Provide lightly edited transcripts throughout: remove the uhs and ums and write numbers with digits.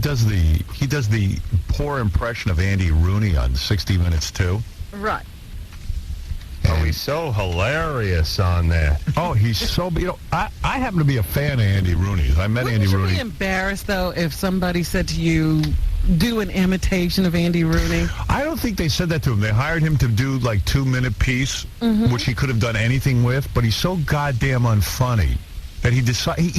does the poor impression of Andy Rooney on 60 Minutes too. Right. Oh, he's so hilarious on that. Oh, he's so... I happen to be a fan of Andy Rooney's. I met Andy Rooney. Wouldn't you be embarrassed, though, if somebody said to you, do an imitation of Andy Rooney? I don't think they said that to him. They hired him to do, like, 2-minute piece, which he could have done anything with, but he's so goddamn unfunny that he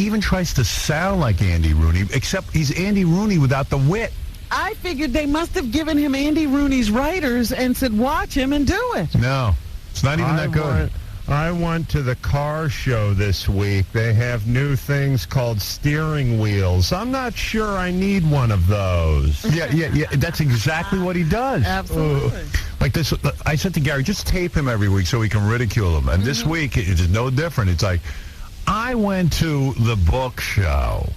even tries to sound like Andy Rooney, except he's Andy Rooney without the wit. I figured they must have given him Andy Rooney's writers and said, watch him and do it. No. It's not even that good. I went to the car show this week. They have new things called steering wheels. I'm not sure I need one of those. Yeah. That's exactly what he does. Absolutely. Like this, I said to Gary, just tape him every week so we can ridicule him. And this week, it's no different. It's like, I went to the book show.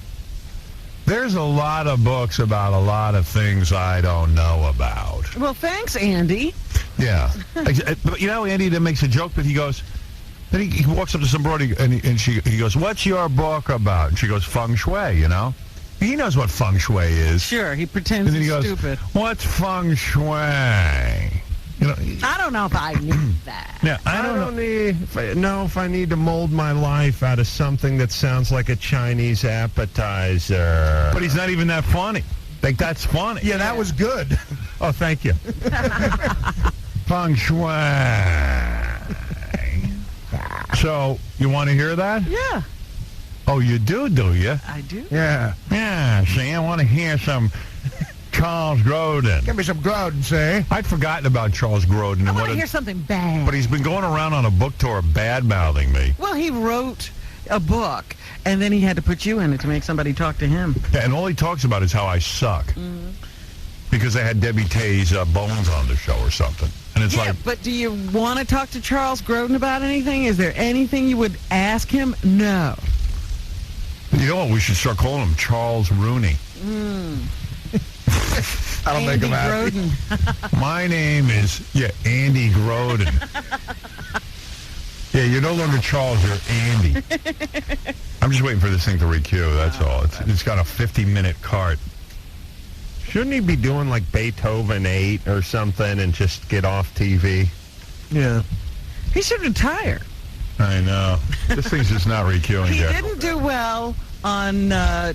There's a lot of books about a lot of things I don't know about. Well, thanks, Andy. Yeah. But Andy then makes a joke, but he goes, then he walks up to some broad and he goes, what's your book about? And she goes, feng shui, He knows what feng shui is. Sure, he pretends and then he goes, stupid. What's feng shui? I don't know if I need that. Yeah, I don't know if I need to mold my life out of something that sounds like a Chinese appetizer. But he's not even that funny. Like, that's funny. Yeah, that was good. Oh, thank you. Feng shui. So, you want to hear that? Yeah. Oh, you do you? I do. Yeah. Yeah, see, I want to hear some Charles Grodin. Give me some Grodin, say. I'd forgotten about Charles Grodin. I want to hear something bad. But he's been going around on a book tour bad-mouthing me. Well, he wrote a book, and then he had to put you in it to make somebody talk to him. Yeah, and all he talks about is how I suck. Because they had Debbie Tay's Bones on the show or something. And it's like... but do you want to talk to Charles Grodin about anything? Is there anything you would ask him? No. You know what? We should start calling him Charles Rooney. I don't make him happy. Grodin. My name is, Andy Grodin. Yeah, you're no longer Charles, you're Andy. I'm just waiting for this thing to requeue, that's all. It's got a 50-minute cart. Shouldn't he be doing like Beethoven 8 or something and just get off TV? Yeah. He should retire. I know. This thing's just not requeuing He yet. didn't do well on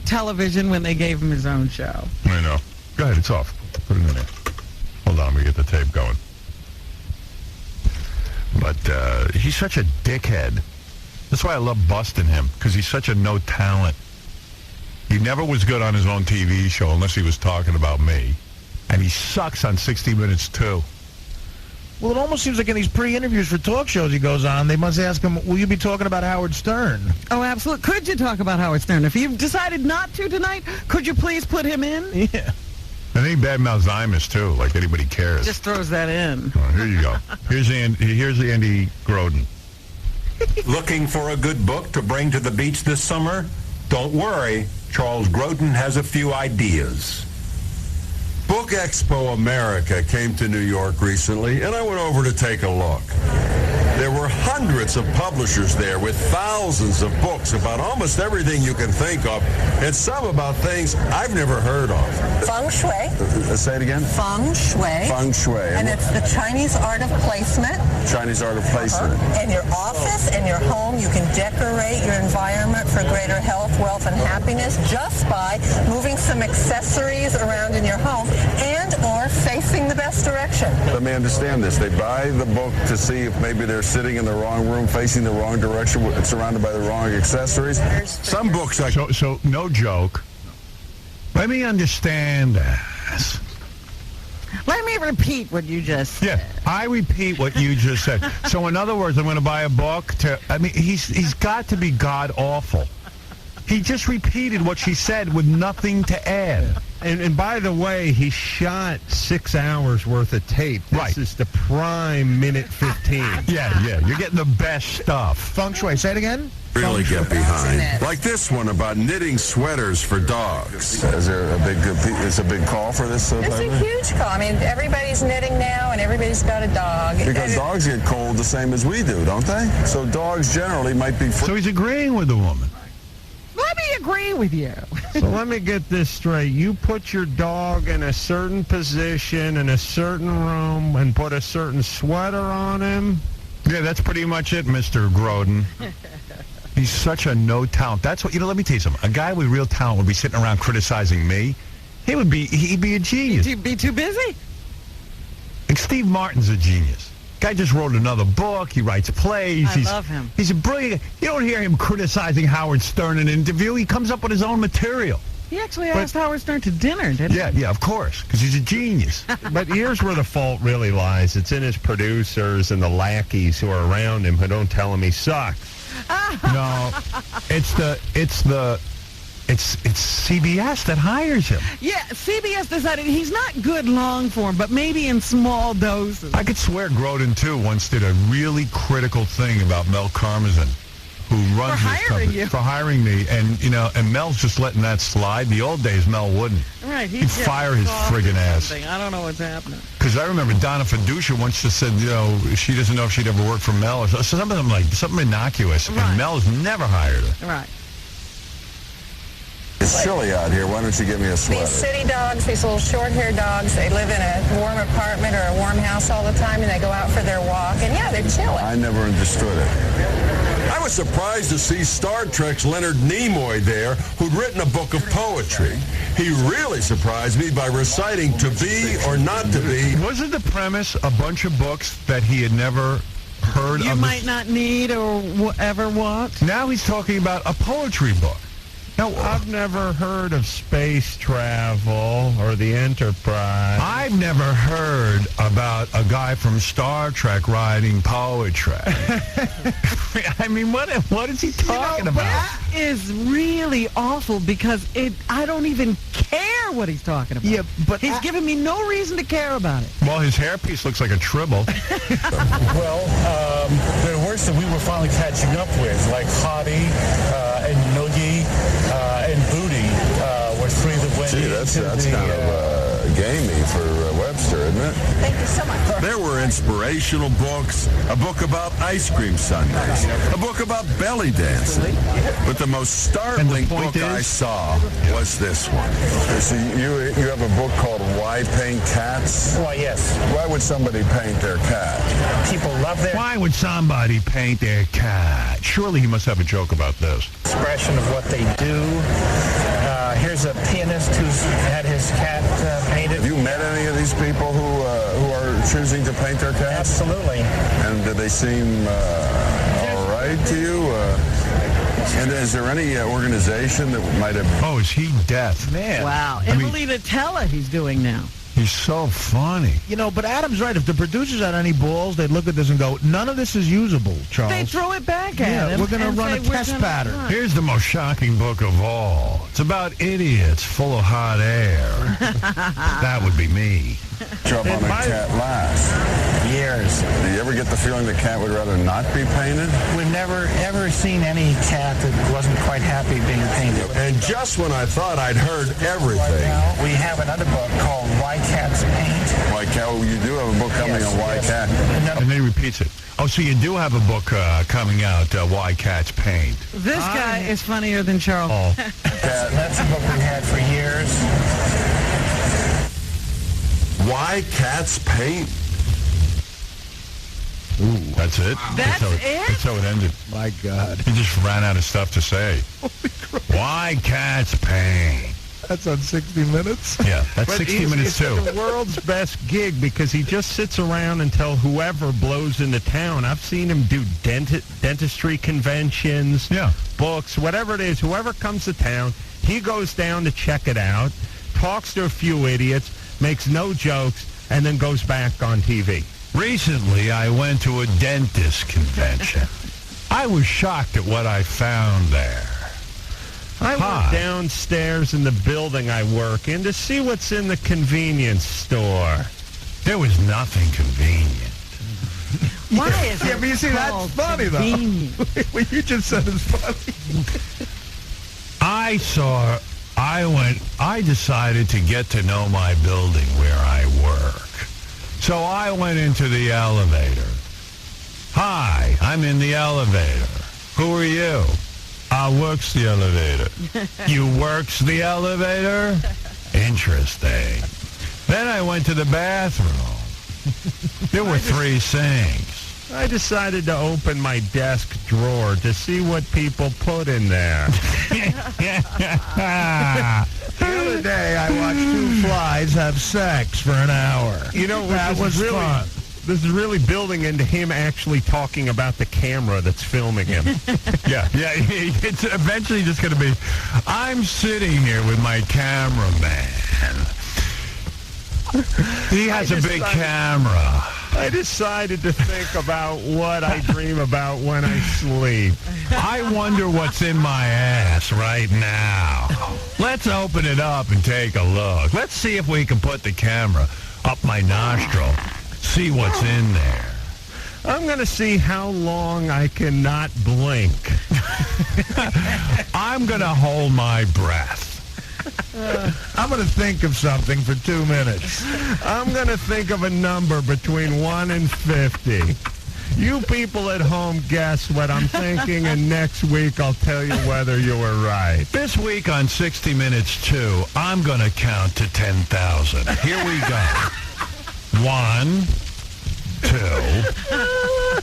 television when they gave him his own show. I know. Go ahead, it's off. Put it in there. Hold on, we get the tape going. But he's such a dickhead. That's why I love busting him, because he's such a no talent. He never was good on his own TV show unless he was talking about me. And he sucks on 60 Minutes, too. Well, it almost seems like in these pre-interviews for talk shows he goes on, they must ask him, will you be talking about Howard Stern? Oh, absolutely. Could you talk about Howard Stern? If you've decided not to tonight, could you please put him in? Yeah. And he badmouths Imus, too, like anybody cares. Just throws that in. Oh, here you go. Here's Andy Grodin. Looking for a good book to bring to the beach this summer? Don't worry. Charles Grodin has a few ideas. Book Expo America came to New York recently, and I went over to take a look. There were hundreds of publishers there with thousands of books about almost everything you can think of, and some about things I've never heard of. Feng Shui. Say it again? Feng Shui. Feng Shui. And it's the Chinese art of placement. Chinese art of placement. In your office, in your home, you can decorate your environment for greater health, wealth, and happiness just by moving some accessories around in your home and or facing the best direction. Let me understand this. They buy the book to see if maybe they're sitting in the wrong room, facing the wrong direction, surrounded by the wrong accessories. Some books I... So no joke. Let me understand this. Let me repeat what you just said. Yeah, I repeat what you just said. So in other words, I'm going to buy a book to... I mean, he's got to be god-awful. He just repeated what she said with nothing to add. And by the way, he shot 6 hours worth of tape. This is the prime minute 15. Yeah, you're getting the best stuff. Feng Shui, say it again? Really get behind. Like this one about knitting sweaters for dogs. Is there a big call for this? It's a huge call. I mean, everybody's knitting now, and everybody's got a dog. Because dogs get cold the same as we do, don't they? So dogs generally might be... So he's agreeing with the woman. Let me agree with you. So let me get this straight. You put your dog in a certain position in a certain room and put a certain sweater on him? Yeah, that's pretty much it, Mr. Grodin. He's such a no talent. That's what, let me tell you something. A guy with real talent would be sitting around criticizing me. He'd be a genius. You'd be too busy? Like Steve Martin's a genius. Guy just wrote another book. He writes plays. I love him. He's a brilliant. You don't hear him criticizing Howard Stern in an interview. He comes up with his own material. He actually asked Howard Stern to dinner, didn't he? Yeah, of course, because he's a genius. But here's where the fault really lies. It's in his producers and the lackeys who are around him who don't tell him he sucks. No, it's CBS that hires him. Yeah, CBS decided he's not good long form, but maybe in small doses. I could swear Grodin, too, once did a really critical thing about Mel Karmazin, who runs this company. For hiring me. And Mel's just letting that slide. The old days, Mel wouldn't. Right, He'd fire his friggin' ass. I don't know what's happening. Because I remember Donna Fiducia once just said, she doesn't know if she'd ever work for Mel or something like something innocuous. Right. And Mel's never hired her. Right. It's chilly out here. Why don't you give me a sweater? These city dogs, these little short-haired dogs, they live in a warm apartment or a warm house all the time, and they go out for their walk. And, yeah, they're chilly. I never understood it. I was surprised to see Star Trek's Leonard Nimoy there, who'd written a book of poetry. He really surprised me by reciting To Be or Not to Be. Wasn't the premise a bunch of books that he had never heard of? You might not need or ever want. Now he's talking about a poetry book. Now, I've never heard of space travel or the Enterprise. I've never heard about a guy from Star Trek writing poetry. I mean, what is he talking about? That is really awful because I don't even care what he's talking about. Yeah, but he's giving me no reason to care about it. Well, his hairpiece looks like a tribble. Well, there were some we were finally catching up with, like Hottie and Noogie and Booty were three that went Gee, that's kind of gamey for Webster, isn't it? Thank you so much. There were inspirational books, a book about ice cream sundaes, a book about belly dancing. But the most startling book I saw was this one. So you have a book called Why Paint Cats? Why, yes. Why would somebody paint their cat? People love their Why would somebody paint their cat? Surely he must have a joke about this. expression of what they do. Here's a pianist who's had his cat painted. Have you met any of these people who are choosing to paint their cats? Absolutely. And do they seem all right to you? And is there any organization that might have... Oh, is he deaf? man. Wow. Emily Nutella he's doing now. He's so funny. But Adam's right. If the producers had any balls, they'd look at this and go, none of this is usable, Charles. They throw it back at Yeah, him. we're going to and run a say, "We're test gonna pattern." run." Here's the most shocking book of all. It's about idiots full of hot air. That would be me. job on a cat last? Years. Do you ever get the feeling the cat would rather not be painted? We've never, ever seen any cat that wasn't quite happy being painted. And just when I thought I'd heard everything... We have another book called Why Cats Paint. Why Cat? You do have a book coming on Why Cat. And then he repeats it. Oh, so you do have a book coming out, Why Cats Paint. This guy is funnier than Charles. Oh. That's a book we've had for years. Why Cats Paint? Ooh, that's it? That's it? That's how it ended. My God. He just ran out of stuff to say. Why Cats Paint? That's on 60 Minutes. Yeah, that's But 60 he's minutes too. the world's best gig because he just sits around until whoever blows into town. I've seen him do dentistry conventions, books, whatever it is. Whoever comes to town, he goes down to check it out, talks to a few idiots, makes no jokes, and then goes back on TV. Recently, I went to a dentist convention. I was shocked at what I found there. I went downstairs in the building I work in to see what's in the convenience store. There was nothing convenient. Why is it but you see, that's called funny, though. convenient? What you just said is funny. I decided to get to know my building where I work. So I went into the elevator. Hi, I'm in the elevator. Who are you? I works the elevator. You works the elevator? Interesting. Then I went to the bathroom. There were 3 sinks. I decided to open my desk drawer to see what people put in there. The other day, I watched 2 flies have sex for an hour. You know, that was really fun. This is really building into him actually talking about the camera that's filming him. Yeah. It's eventually just going to be, I'm sitting here with my cameraman. He has a big camera. I decided to think about what I dream about when I sleep. I wonder what's in my ass right now. Let's open it up and take a look. Let's see if we can put the camera up my nostril. See what's in there. I'm going to see how long I cannot blink. I'm going to hold my breath. I'm going to think of something for 2 minutes. I'm going to think of a number between 1 and 50. You people at home guess what I'm thinking, and next week I'll tell you whether you were right. This week on 60 Minutes 2, I'm going to count to 10,000. Here we go. 1, 2,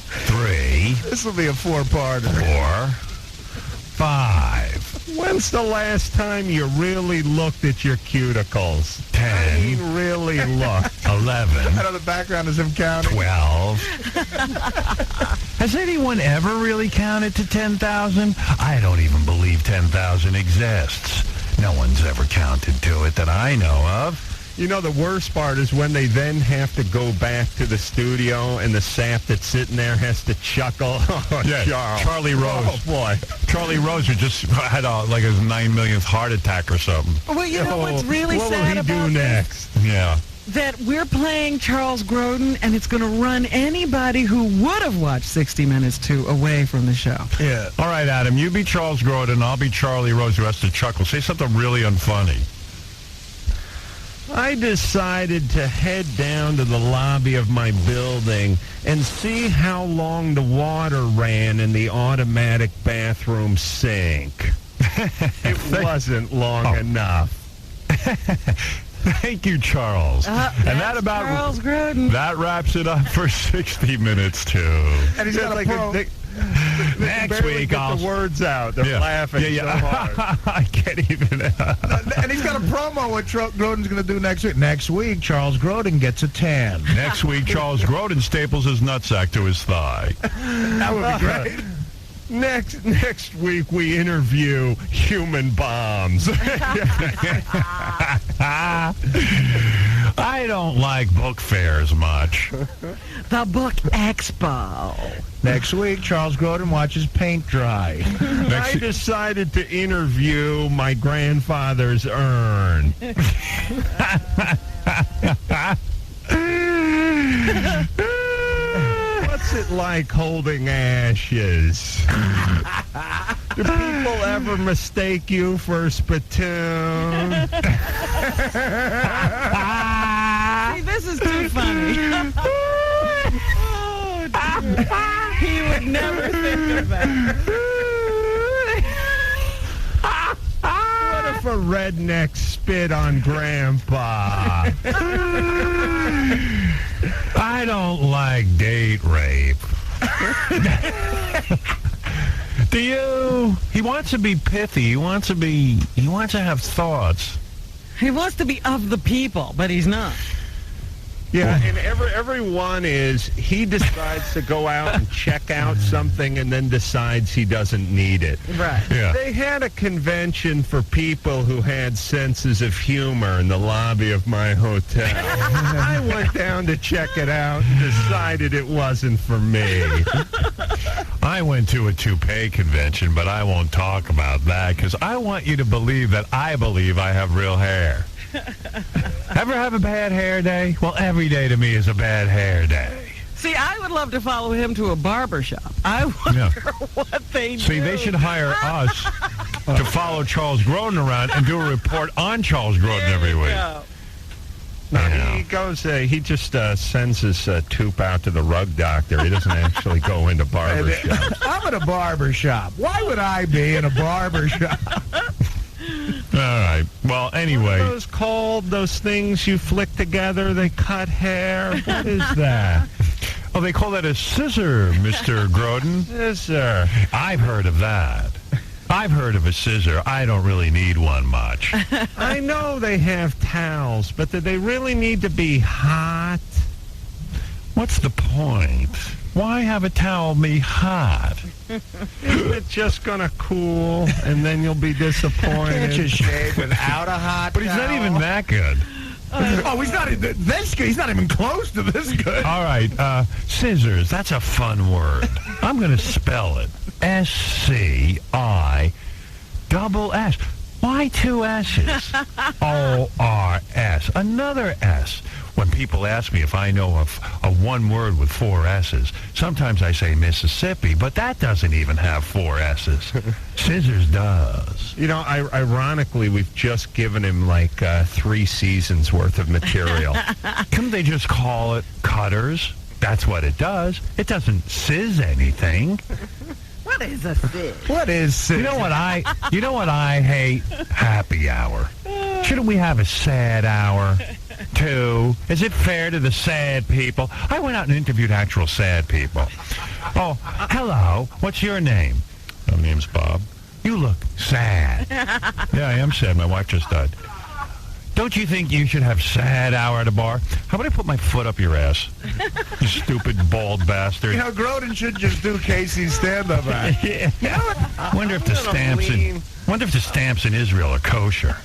3. This will be a 4-parter. 4, 5. When's the last time you really looked at your cuticles? 10. Really looked. 11. I know the background is him counting. 12. Has anyone ever really counted to 10,000? I don't even believe 10,000 exists. No one's ever counted to it that I know of. You know, the worst part is when they then have to go back to the studio and the sap that's sitting there has to chuckle. Oh, Yeah, Charles. Charlie Rose. Oh, boy. Charlie Rose, who just had like his 9 millionth heart attack or something. Well, you know what's really what sad will he about do this? next? Yeah. That we're playing Charles Grodin, and it's going to run anybody who would have watched 60 Minutes 2 away from the show. Yeah. All right, Adam, you be Charles Grodin. I'll be Charlie Rose, who has to chuckle. Say something really unfunny. I decided to head down to the lobby of my building and see how long the water ran in the automatic bathroom sink. It wasn't long enough. Thank you, Charles. And that about Charles Grodin. That wraps it up for 60 Minutes, too. And he's got like Next week, I'll get the words out. They're laughing so hard. I can't even. And he's got a promo what Grodin's going to do next week. Next week, Charles Grodin gets a tan. Next week, Charles Grodin staples his nutsack to his thigh. That would be great. Next week, we interview human bombs. I don't like book fairs much. The Book Expo. Next week, Charles Grodin watches paint dry. I decided to interview my grandfather's urn. What's it like holding ashes? Do people ever mistake you for a spittoon? See, this is too funny. He would never think of that. What if a redneck spit on Grandpa? I don't like date rape. Do you? He wants to be pithy. He wants to have thoughts. He wants to be of the people, but he's not. Yeah, and everyone is, he decides to go out and check out something and then decides he doesn't need it. Right. Yeah. They had a convention for people who had senses of humor in the lobby of my hotel. I went down to check it out and decided it wasn't for me. I went to a toupee convention, but I won't talk about that because I want you to believe that I believe I have real hair. Ever have a bad hair day? Well, every day to me is a bad hair day. See, I would love to follow him to a barber shop. I wonder what they do. See, they should hire us to follow Charles Grodin around and do a report on Charles Grodin every week. No, Yeah. he goes. He just sends his tube out to the rug doctor. He doesn't actually go into barber shop. I'm in a barber shop. Why would I be in a barber shop? All right. Well, anyway. What are those called? Those things you flick together? They cut hair. What is that? Oh, they call that a scissor, Mr. Grodin. Scissor. I've heard of that. I've heard of a scissor. I don't really need one much. I know they have towels, but do they really need to be hot? What's the point? Why have a towel be hot? Isn't it just going to cool, and then you'll be disappointed? Can't you shave without a hot But he's not towel? even that good. Oh, he's not this good. He's not even close to this good. All right, scissors. That's a fun word. I'm going to spell it. SCISS. Why two S's? ORS. Another S. When people ask me if I know of a one word with four S's, sometimes I say Mississippi, but that doesn't even have four S's. Scissors does. You know, ironically, we've just given him like 3 seasons worth of material. Couldn't they just call it cutters? That's what it does. It doesn't sizz anything. What is a fig? What is You know what I hate? Happy hour. Shouldn't we have a sad hour too? Is it fair to the sad people? I went out and interviewed actual sad people. Oh, hello. What's your name? My name's Bob. You look sad. Yeah, I am sad. My wife just died. Don't you think you should have sad hour at a bar? How about I put my foot up your ass? You stupid bald bastard. You know, Grodin should just do Casey's stand-up act. Wonder if the stamps in Israel are kosher.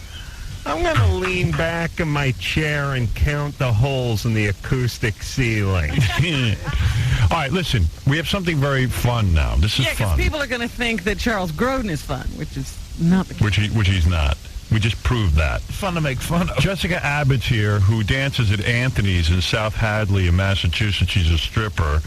I'm going to lean back in my chair and count the holes in the acoustic ceiling. All right, listen. We have something very fun now. This is Yeah, because fun. people are going to think that Charles Grodin is fun, which is not the case. Which he's not. We just proved that. Fun to make fun of. Jessica Abbott's here, who dances at Anthony's in South Hadley in Massachusetts. She's a stripper.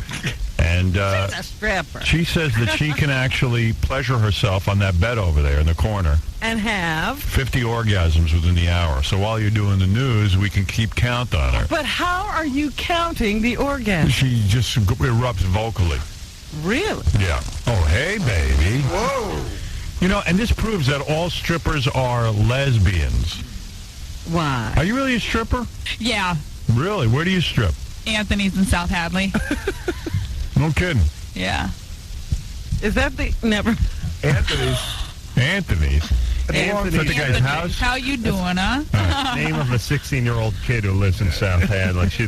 And She's a stripper. she says that she can actually pleasure herself on that bed over there in the corner. And have. 50 orgasms within the hour. So while you're doing the news, we can keep count on her. But how are you counting the orgasm? She just erupts vocally. Really? Yeah. Oh, hey, baby. Whoa. You know, and this proves that all strippers are lesbians. Why? Are you really a stripper? Yeah, Really? Where do you strip? Anthony's in South Hadley. No kidding. Yeah. Is that the... Never... Anthony's. Anthony, Is that the guy's house? How you doing, huh? Name of a 16-year-old kid who lives in South Hadley. She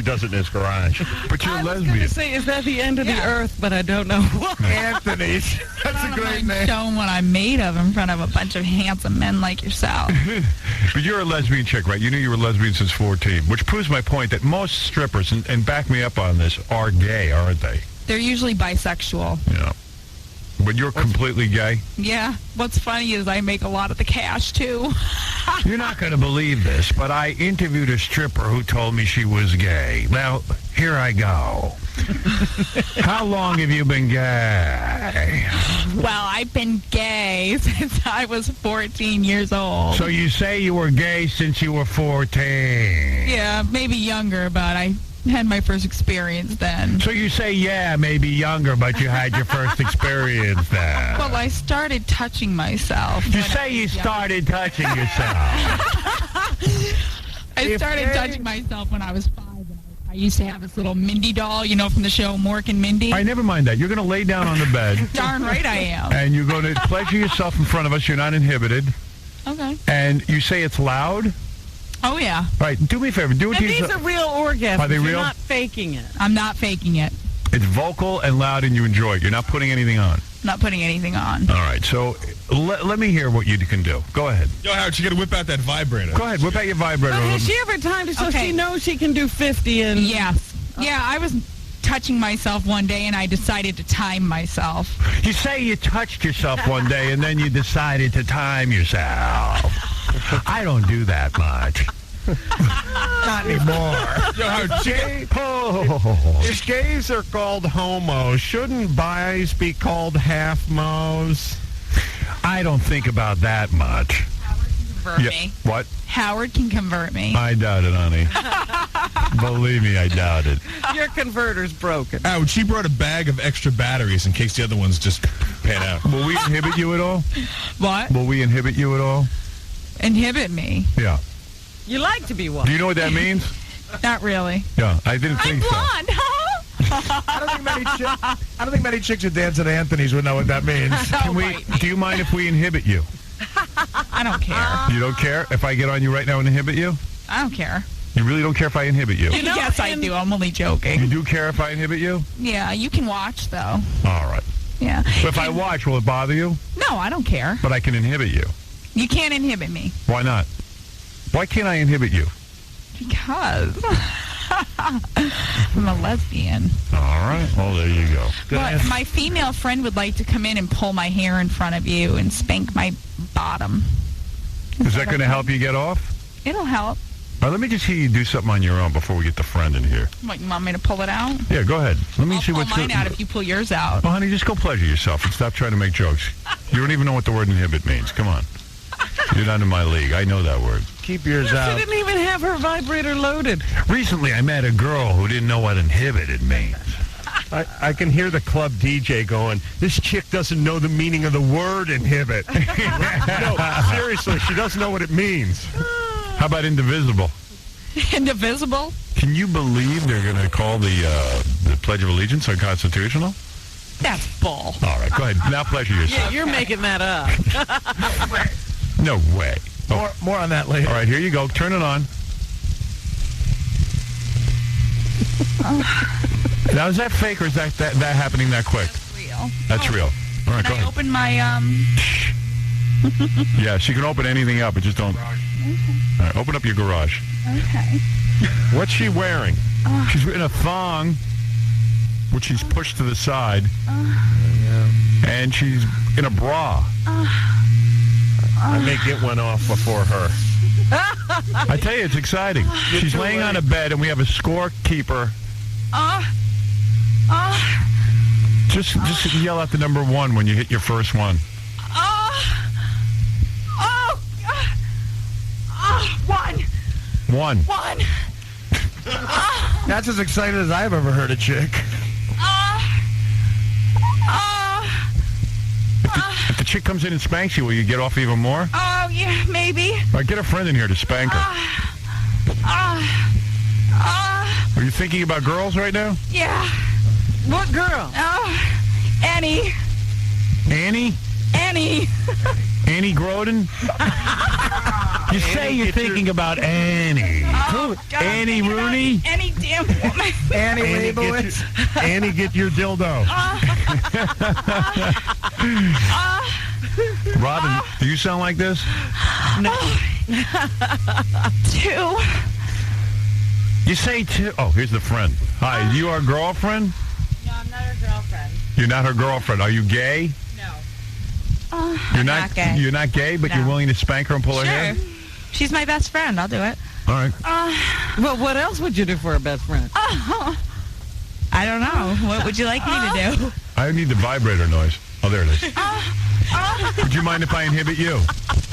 does it in his garage. But you're I a was going lesbian. to say, is that the end of the Yeah. earth? But I don't know why. Anthony's. That's a great name. Showing what I'm made of in front of a bunch of handsome men like yourself. But you're a lesbian chick, right? You knew you were a lesbian since 14, which proves my point that most strippers, and back me up on this, are gay, aren't they? They're usually bisexual. Yeah. But you're completely gay? Yeah. What's funny is I make a lot of the cash, too. You're not going to believe this, but I interviewed a stripper who told me she was gay. Now, here I go. How long have you been gay? Well, I've been gay since I was 14 years old. So you say you were gay since you were 14. Yeah, maybe younger, but I had my first experience then. So you say, yeah, maybe younger, but you had your first experience then. Well, I started touching myself. You when say I you was young. started touching yourself. I started touching myself when I was 5. I used to have this little Mindy doll, you know, from the show Mork and Mindy. All right, never mind that. You're going to lay down on the bed. Darn right I am. And you're going to pleasure yourself in front of us. You're not inhibited. Okay. And you say it's loud? Oh, yeah. All right, do me a favor. Do it And to these yourself. are real orgasms. Are they You're real? not faking it. I'm not faking it. It's vocal and loud and you enjoy it. You're not putting anything on. Not putting anything on. All right, so let me hear what you can do. Go ahead. Yo, Howard, you got to whip out that vibrator. Go ahead. Whip out your vibrator. But has she ever timed it so Okay. she knows she can do 50 and... Yes. Yeah, I was touching myself one day and I decided to time myself. You say you touched yourself one day and then you decided to time yourself. I don't do that much. Not anymore. Yo, Howard, If gays are called homos, shouldn't bis be called half-mos? I don't think about that much. convert me. What? Howard can convert me. I doubt it, honey. Believe me, I doubt it. Your converter's broken. Howard, she brought a bag of extra batteries in case the other ones just pan out. Will we inhibit you at all? What? Will we inhibit you at all? Inhibit me? Yeah. You like to be watched. Do you know what that means? Not really. Yeah, I didn't I'm think so. blonde, huh? I don't think many chicks who dance at Anthony's would know what that means. Can we? Do you mind if we inhibit you? I don't care. You don't care if I get on you right now and inhibit you? I don't care. You really don't care if I inhibit you? Yes, I do. I'm only joking. You do care if I inhibit you? Yeah, you can watch, though. All right. Yeah. But if I watch, will it bother you? No, I don't care. But I can inhibit you. You can't inhibit me. Why not? Why can't I inhibit you? Because I'm a lesbian. All right. Well, there you go. But my female friend would like to come in and pull my hair in front of you and spank my bottom. Is that going to help you get off? It'll help. All right, let me just hear you do something on your own before we get the friend in here. What, you want me to pull it out? Yeah, go ahead. Let me I'll see pull what's mine good. out if you pull yours out. Well, honey, just go pleasure yourself and stop trying to make jokes. You don't even know what the word inhibit means. Come on. You're not in my league. I know that word. Keep yours She out. didn't even have her vibrator loaded. Recently, I met a girl who didn't know what inhibited means. I can hear the club DJ going, this chick doesn't know the meaning of the word inhibit. No, seriously, she doesn't know what it means. How about indivisible? Indivisible? Can you believe they're going to call the Pledge of Allegiance unconstitutional? That's bull. All right, go ahead. Now pleasure yourself. Yeah, you're making that up. No way. Oh. More on that later. All right, here you go. Turn it on. Now, is that fake or is that happening that quick? That's real. That's real. All right, go Can I ahead. open my, Yeah, she can open anything up, but just don't. All right, open up your garage. Okay. What's she wearing? She's in a thong, which she's pushed to the side, and she's in a bra. I may get one off before her. I tell you, it's exciting. She's laying on a bed, and we have a scorekeeper. Just yell out the number 1 when you hit your first one. 1. 1. That's as excited as I've ever heard a chick. If the chick comes in and spanks you, will you get off even more? Oh, yeah, maybe. All right, get a friend in here to spank her. Are you thinking about girls right now? Yeah. What girl? Annie. Annie? Annie. Annie Grodin? You say you're thinking about Annie. Oh, God, Annie I'm thinking about Rooney? Any damn woman. Annie Annie, Leibovitz. Annie, get your dildo. Robin, do you sound like this? 2. You say 2. Oh, here's the friend. Hi, you our girlfriend? No, I'm not her girlfriend. You're not her girlfriend. Are you gay? No. You're not gay. You're not gay, but No. you're willing to spank her and pull her hair? Sure. She's my best friend. I'll do it. All right. Well, what else would you do for a best friend? I don't know. What would you like me to do? I need the vibrator noise. Oh, there it is. Would you mind if I inhibit you?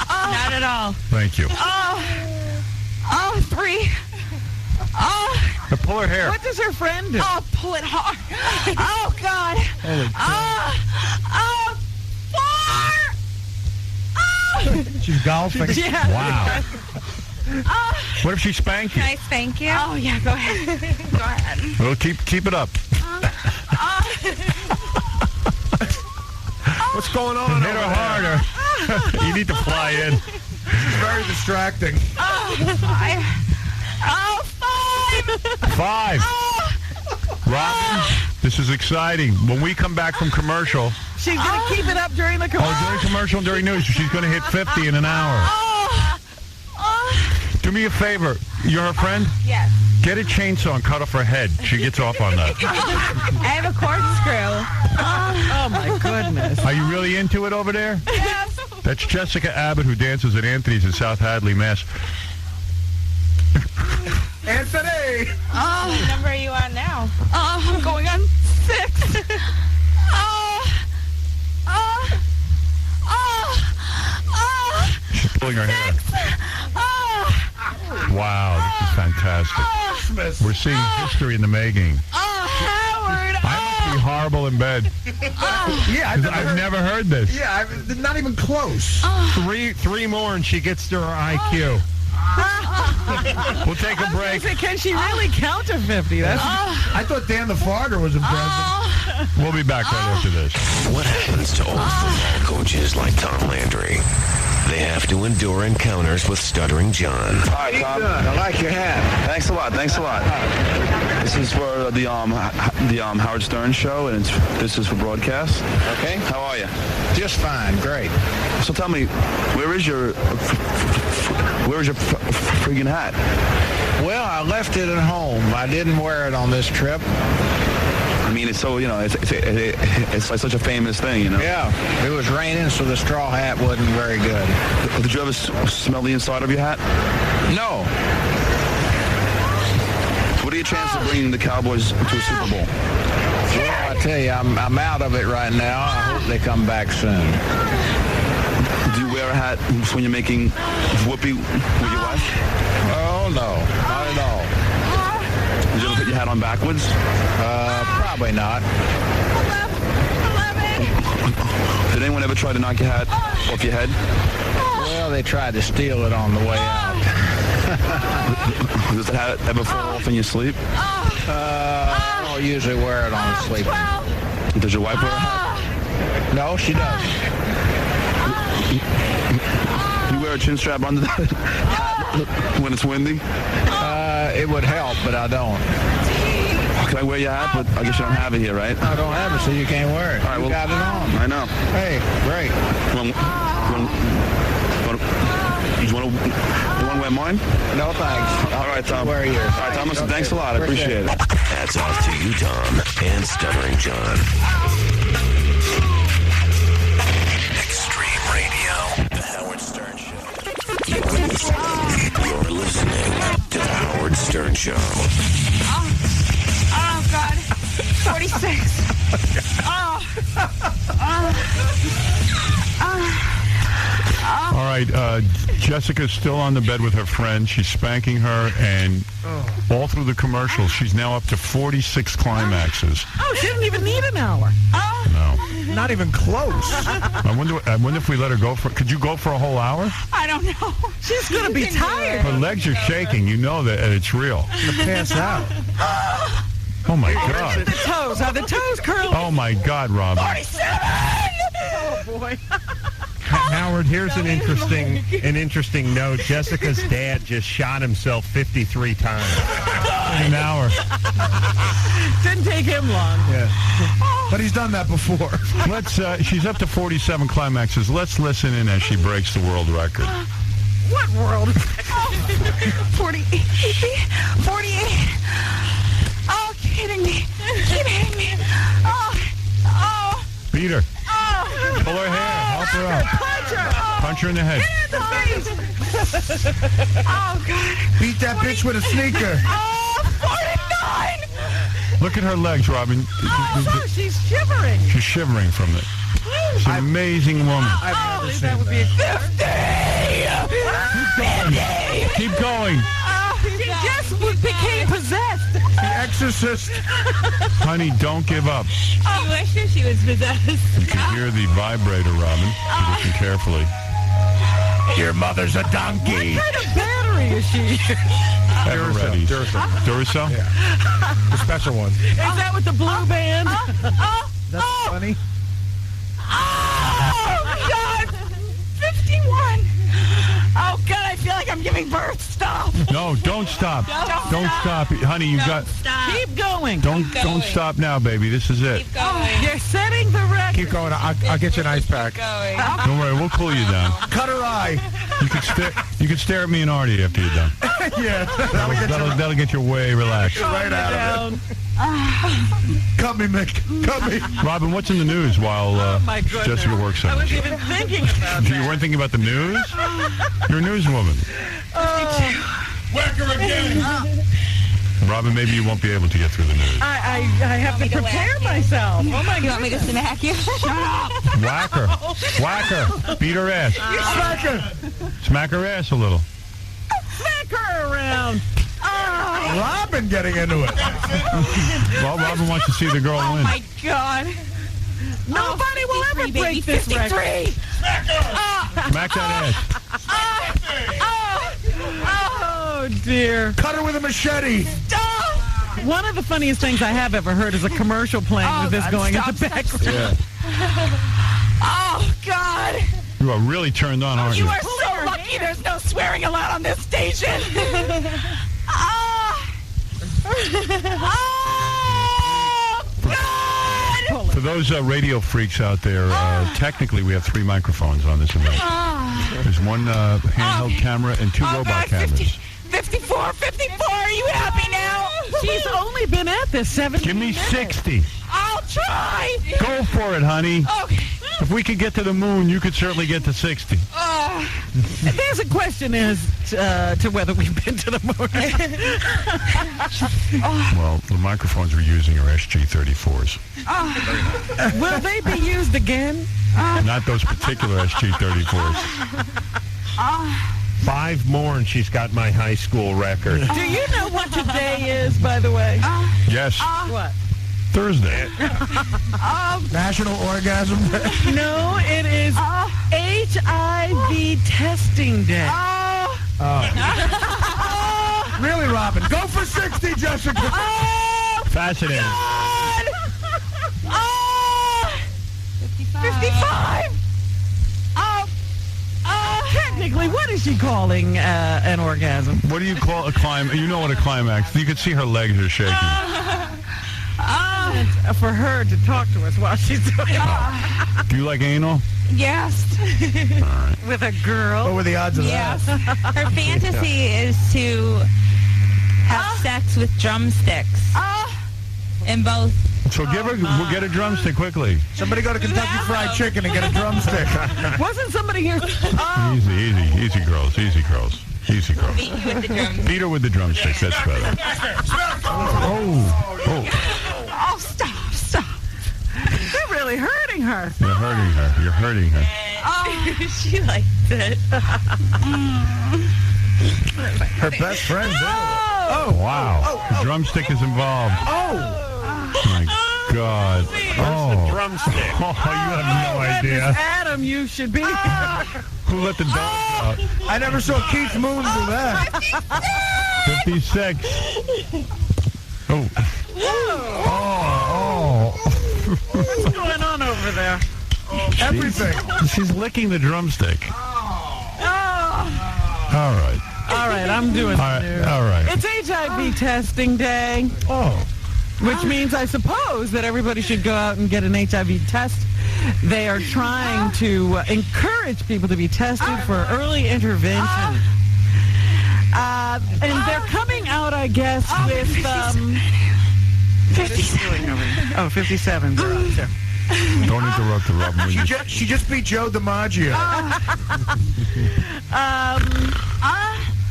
Not at all. Thank you. 3. Now pull her hair. What does her friend do? Oh, pull it hard. Oh, God. Holy cow. 4. She's golfing. Yeah. Wow. What if she spanked you? Can I spank you? Oh, yeah, go ahead. Go ahead. Well, keep it up. What's going on? Hit her harder. You need to fly in. She's very distracting. 5. 5. Robin, this is exciting. When we come back from commercial, She's going to keep it up during the commercial. during commercial and during news, she's going to hit 50 in an hour. Do me a favor. You're her friend? Yes. Get a chainsaw and cut off her head. She gets off on that. I have a corkscrew. Oh, my goodness. Are you really into it over there? Yes. That's Jessica Abbott, who dances at Anthony's in South Hadley, Mass. Anthony! What number are you on now? I'm going on 6. She's pulling her hair. Wow, this is fantastic. We're seeing history in the making. Howard! I must be horrible in bed. Yeah, I've never heard this. Yeah, not even close. Three more and she gets to her IQ. We'll take a break. Can she really count to 50? I thought Dan the Farter was impressive. We'll be back right after this. What happens to old football coaches like Tom Landry? They have to endure encounters with Stuttering John. Hi, Tom. I like your hat. Thanks a lot. Thanks a lot. This is for the Howard Stern show, and this is for broadcast. Okay. How are you? Just fine. Great. So tell me, where is your friggin' hat? Well, I left it at home. I didn't wear it on this trip. I mean, it's so, it's like such a famous thing, Yeah, it was raining, so the straw hat wasn't very good. Did you ever smell the inside of your hat? No. What are your chances of bringing the Cowboys to a Super Bowl? Well, I tell you, I'm out of it right now. I hope they come back soon. Do you wear a hat when you're making whoopee with your wife? Oh, no. Not at all. Did you ever put your hat on backwards? Probably not. Did anyone ever try to knock your hat off your head? Well, they tried to steal it on the way out. Does the hat ever fall off in your sleep? I don't usually wear it on sleep. Does your wife wear a hat? No, she doesn't. You wear a chin strap under that hat when it's windy? It would help, but I don't. Can I wear your hat? But I guess you don't have it here, right? I don't have it, so you can't wear it. All right, you got it on. I know. Hey, great. You want to wear mine? No, thanks. All right, Tom. Wear yours. All right, Tom, listen, thanks a lot. I appreciate it. Hats off to you, Tom, and Stuttering John. Extreme Radio, The Howard Stern Show. You're listening to The Howard Stern Show. Oh, God. 46. All right, Jessica's still on the bed with her friend. She's spanking her, and all through the commercials, she's now up to 46 climaxes. Oh, she didn't even need an hour. No. Not even close. I wonder if we let her go for... Could you go for a whole hour? I don't know. She's going to be tired. Her legs are shaking. You know that it's real. Pass out. Oh, my God. The toes. Are the toes curling? Oh, my God, Robin. 47! Oh, boy. Howard, here's an interesting note. Jessica's dad just shot himself 53 times in an hour. Didn't take him long. Yeah. But he's done that before. She's up to 47 climaxes. Let's listen in as she breaks the world record. What world? 48. Oh, kidding me. Keep hitting me. Oh. Beat her. Pull her hair. Help her up. Punch her in the head. In the face. Oh, God. Beat that bitch with a sneaker. Oh, 49. Look at her legs, Robin. Oh, she's shivering. She's shivering from it. She's an amazing woman. I've never seen that. 50. Keep going. She just became possessed. The Exorcist. Honey, don't give up. I wish she was possessed. You can hear the vibrator, Robin. Listen carefully. Your mother's a donkey. What kind of battery is she? Duracell? Yeah. The special one. Is that with the blue band? That's funny. Oh, God. 51. Oh, God, I feel like I'm giving birth. Stop. No, don't stop. Don't stop. Honey, you got... Stop. Keep going. Don't stop now, baby. This is it. Keep going. You're setting the record. Keep going. I'll get you an ice pack. Don't worry, we'll cool you down. Cut her eye. You can stare at me and Artie after you're done. Yeah. That'll get you way relaxed. Right out of it. Cut me, Mick. Cut me. Robin, what's in the news while Jessica works on I it? was even thinking about You weren't thinking about the news? You're a newswoman. Whack her again. Robin, maybe you won't be able to get through the news. I have to prepare myself. Oh, my God. You want me to smack you? Shut up. Whack her. Whack her. Beat her ass. Smack her. Smack her ass a little. Smack her around. Robin getting into it. Well, Robin wants to see the girl Oh win. my God. Nobody will ever baby, break this 53. record. Smack that ass. Oh, dear. Cut her with a machete. Stop. One of the funniest things I have ever heard is a commercial playing with this going in the background. Oh, God. You are really turned on, aren't you? You are so lucky there's no swearing allowed on this station. God! For those radio freaks out there, technically we have 3 microphones on this event. There's one handheld camera and 2 robot cameras. 54, 54, are you happy now? She's only been at this 70 Give me minutes. 60. I'll try. Go for it, honey. Okay. If we could get to the moon, you could certainly get to 60. There's a question as to whether we've been to the moon. Well, the microphones we're using are SG-34s. Will they be used again? Not those particular SG-34s. 5 more and she's got my high school record. Do you know what today is, by the way? Yes. What? Thursday. National Orgasm Day. No, it is HIV testing day. Really, Robin? Go for 60, Jessica. Fascinating. 55. Technically, what is she calling an orgasm? What do you call a climax? You know what a climax. You can see her legs are shaking. For her to talk to us while she's doing it. Do you like anal? Yes. With a girl. What were the odds of Yes. Her fantasy is to have sex with drumsticks. In both. So we'll get a drumstick quickly. Somebody go to Kentucky Fried Chicken and get a drumstick. Wasn't somebody here? Easy, girls. Easy, girls. Easy, girls. Beat you with the drumstick. Beat her with the drumstick. That's better. Oh. Oh, stop. They're really hurting her. You're hurting her. She likes it. Her best friend. Oh, wow. The drumstick is involved. My God. Drumstick. Oh, you have no idea. Adam, you should be. Who let the dogs out? I never saw Keith Moon do that. 56. Oh. What's going on over there? Everything. She's licking the drumstick. All right. All right, I'm doing it. All right. It's HIV testing day. Which means, I suppose, that everybody should go out and get an HIV test. They are trying to encourage people to be tested for early intervention. And they're coming out, I guess, with... 57. Oh, 57. Sure. Don't interrupt the Robin. She just beat Joe DiMaggio.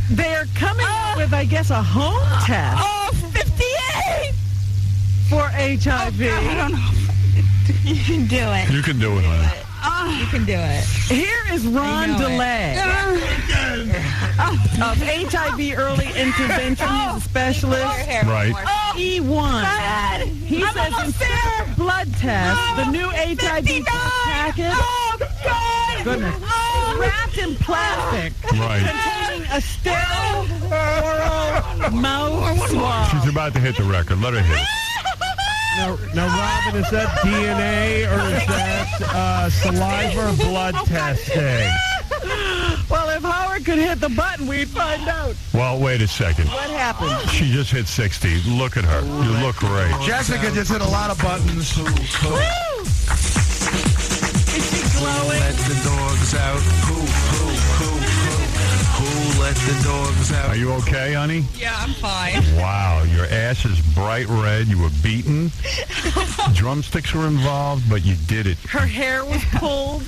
They're coming out with, I guess, a home test. 58. For HIV. I don't know. You can do it. You can do it, man. You can do it. Here is Ron DeLay of HIV Early Intervention. He's a specialist. Right. E1. He says instead of blood tests, the new HIV package goodness, is wrapped in plastic containing a sterile oral mouth swab. She's about to hit the record. Let her hit it. Now, Robin, is that DNA or is that saliva or blood testing? Well, if Howard could hit the button, we'd find out. Well, wait a second. What happened? She just hit 60. Look at her. You look great. Jessica just hit a lot of buttons. Woo! Is she glowing? Let the dogs out. Who let the dogs out? Are you okay, honey? Yeah, I'm fine. Wow, your ass is bright red. You were beaten. Drumsticks were involved, but you did it. Her hair was pulled.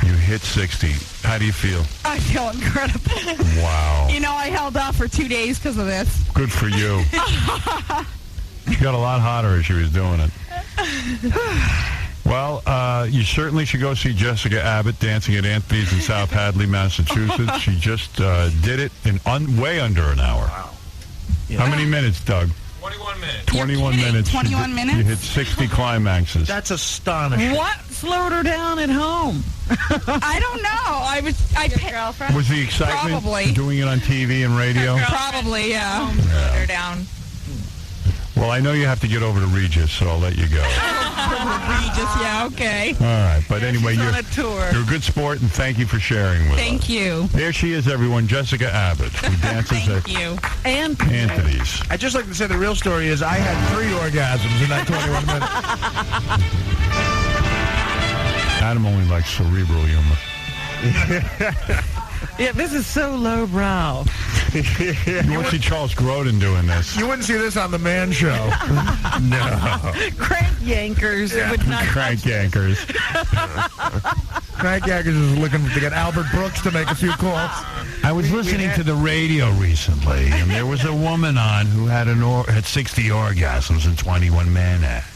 You hit 60. How do you feel? I feel incredible. Wow. You know, I held off for 2 days because of this. Good for you. She got a lot hotter as she was doing it. Well, you certainly should go see Jessica Abbott dancing at Anthony's in South Hadley, Massachusetts. She just did it in way under an hour. Wow. How many minutes, Doug? 21 minutes. 21 minutes. 21 minutes? You hit 60 climaxes. That's astonishing. What slowed her down at home? I don't know. Girlfriend? Was the excitement Probably. doing it on TV and radio? Probably, yeah. Slowed her down. Well, I know you have to get over to Regis, so I'll let you go. Regis, yeah, okay. All right, but anyway, she's you're on a tour. You're a good sport, and thank you for sharing with us. Thank you. There she is, everyone, Jessica Abbott, who dances at Anthony's. I'd just like to say the real story is I had 3 orgasms in that 21 minutes. Adam only likes cerebral humor. Yeah, this is so lowbrow. You wouldn't see Charles Grodin doing this. You wouldn't see this on the Man Show. No. Crank yankers would not. Crank yankers. Crank yankers is looking to get Albert Brooks to make a few calls. I was listening to the radio recently, and there was a woman on who had had 60 orgasms in 21 minutes.